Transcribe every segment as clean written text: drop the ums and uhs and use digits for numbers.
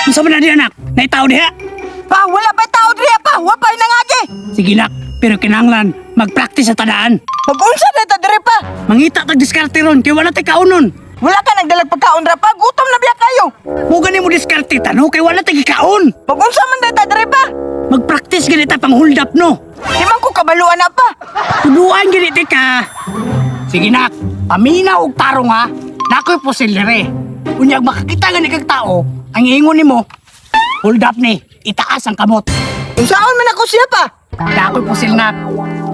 Unsa man na di anak? Naitaw diha? Pa, wala pa tao diriya pa. Wa pa nangagi. Sige nak, pero kinahanglan mag-practice sa tadaan. Magunsa na ta diri pa. Mangita tag diskarte ron kay wala tay kaunon. Wala ka nagdalag pagkaon ra pa. Gutom na biya kayo. Mo gani mo diskarte tano kay wala tay kaon. Magunsa man ta diri pa. Mag-practice gani ta pang hold up no. Di man ko kabaluan na pa. Tuduan gani ti ka. Sige nak, paminaw og tarong ha. Nakoy pusil dire. Unyag makakita gani kag tao, ang ingon nimo, hold up ni, itaas ang kamot. Unsaon man ako siya pa? Nakoy pusil nak.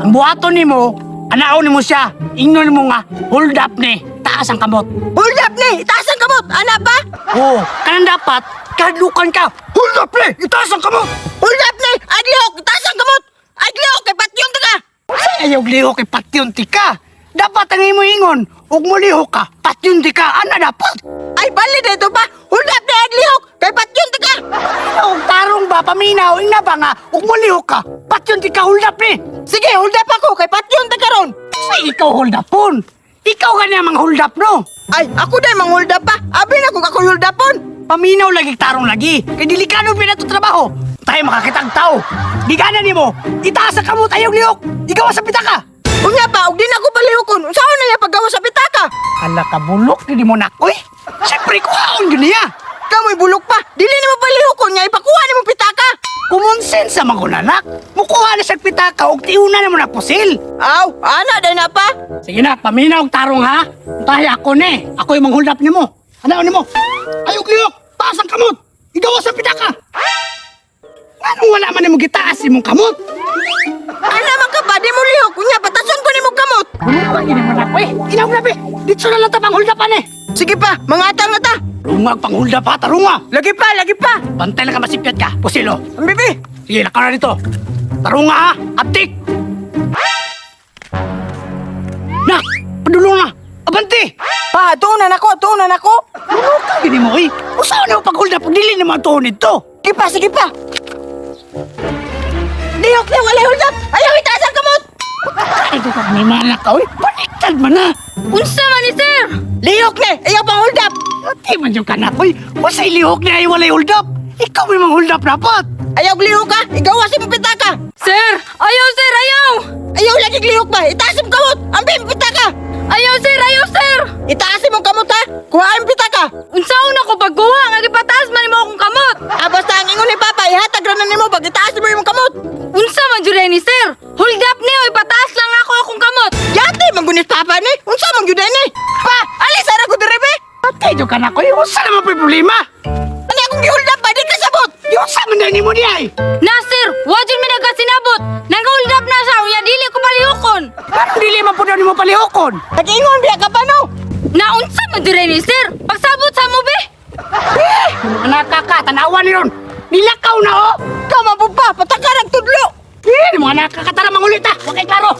Ang buhaton nimo, anaon nimo siya. Ingon mo nga, hold up ni, taas ang kamot. Hold up ni. Itaas ang kamot. Ana pa? Oo, kanang dapat, kadlukan ka. Hold up ni, itaas ang kamot. Hold up ni. Adlihok. Itaas ang kamot. Adlihok. Kay patyon ta ka. Ayaw lihok kay patyon ti ka. Dapat ang imo ingon, ug mo lihok ka, patyon ti ka. Ana dapat. Ay, bali dito pa. Hold up ni. Adlihok. Kay patyon ta ka. Og tarong ba, paminaw, ing na ba nga, ug mo lihok ka, patyon ti ka, hold up ni. Sige, hold up ako. Kay patyon ta ka ron. Say, ikaw hold upon. Ikaw gani ang mga hold up no. Ay, ako dahil mang hold up pa. Abi na kung ako hold upon. Paminaw lagi tarong lagi. Kay delikado pinato trabaho. Tayo makakitang tao. Di gana nimo. Itaas ang kamot ayaw lihok. Igawa sa pitaka. Unya pa, og di na ko palihokon. Unsaon na niya paggawa sa pitaka? Ala ka bulok di mo nakoy. Siyempre kuhaon gani ya. Kamoy bulok pa. Dili ni mo palihokon niya. Ipakuha ni mo pitaka. Common sense sa mga anak. Mukuha na sa pitaka og tiuna na mo na pusil. Aw, ana dahil na pa. Sige na, paminaw og tarong ha. Tayo ako ni. Ako yung mang hold up nimo. Ano nimo? Ayok lihok. Taas ang kamot. Igawa sa pitaka. Anong wala man nimo gitaas imong kamot? Ana man ka pa, di mo lihok. Unya, patason ko ni mo kamot. Ano gini mo na ko eh? Inaw na be. Dito na lang ta pang hold upan eh. Sige pa, mangatang na ta. Rungag pang hold up ha, tarunga. Lagi pa, lagi pa. Bantay lang ka masipyat ka, pusilo. Ang bibi. Sige, laka na dito. Tarunga ha, aptik. Nak, padulong na. Abanti. Pa, tuunan ako, tuunan ako. Ano ka gini mo eh? Usaw na mo pag hold up, dili naman to nito. Sige pa, sige pa. Lihok na, wala hold up. Ayaw itaas ang kamot. Ay, ito ka may malak ka eh. Baliktad man na. Unsa man ni sir? Lihok na, ayaw pang hold up. Ati man yung kanak ko eh. Wasay lihok na ay walay hold up. Ikaw may mga hold up dapat. Ayaw lihok ka, igawa si mo pitaka. Sir! Ayaw, sir! Ayaw! Ayaw lagi lihok ba? Itaas mo kamot. Ang bim pitaka. Ayaw, sir! Ayaw, sir! Itaas mo kamot ha. Kuha ang pitaka. Unsaon ako pagkuha nga gipataas man nimo akong kamot. Ah, basta ang ingon ni Papa, ihatag ra na nimo pag itaas mo yung kamot. Unsa man jud ni sir? Hold up ni oy pataas lang ako akong kamot. Yate, manggunis Papa ni. Unsa man gyud ni? Pa, alis ara ko diri be. Ati yung kanak ko eh. Usa naman po yung problema. Ani akong gi-hold up ba di ka sabot. Yung sa man na mo niya eh. Na sir, wa jud mi nagasinabot. Nag-hold up na siya unya dili ko palihokon. Parang dili man po daw ni mo palihokon. Nag-ingon biya ka pa no. Na unsa man jud ni sir? Pagsabot sa mo be. Anak ka, tanawan ni ron. Nilakaw na oh. Kama po pa, patakarag tudlo. Eh, mga nakakatara mangulit ah. Huwag kay klaro.